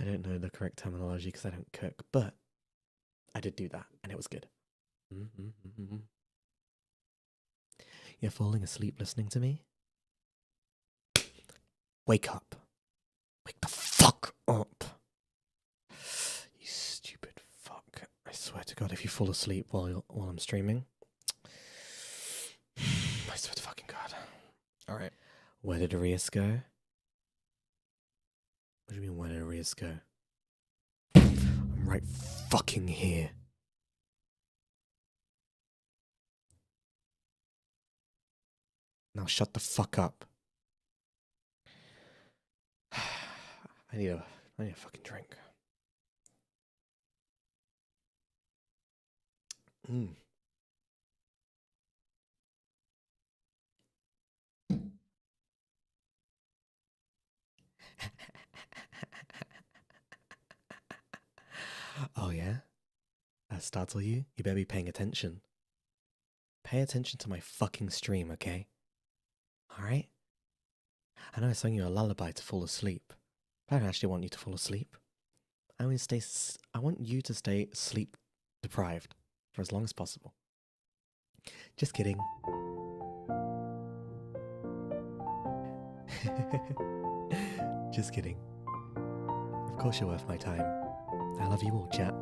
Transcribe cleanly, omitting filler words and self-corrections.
I don't know the correct terminology because I don't cook, but I did do that and it was good. You're falling asleep listening to me? Wake up. Wake the fuck up. You stupid fuck. I swear to God, if you fall asleep while I'm streaming, I swear to fucking God. Alright. Where did Rias go? What do you mean, where did Rias go? I'm right fucking here. Now shut the fuck up. I need a fucking drink. Oh yeah? That startle you? You better be paying attention. Pay attention to my fucking stream, okay? Alright? I know I sang you a lullaby to fall asleep, but I don't actually want you to fall asleep. I want you to stay sleep deprived for as long as possible. Just kidding. Just kidding. Of course you're worth my time. I love you all, chat.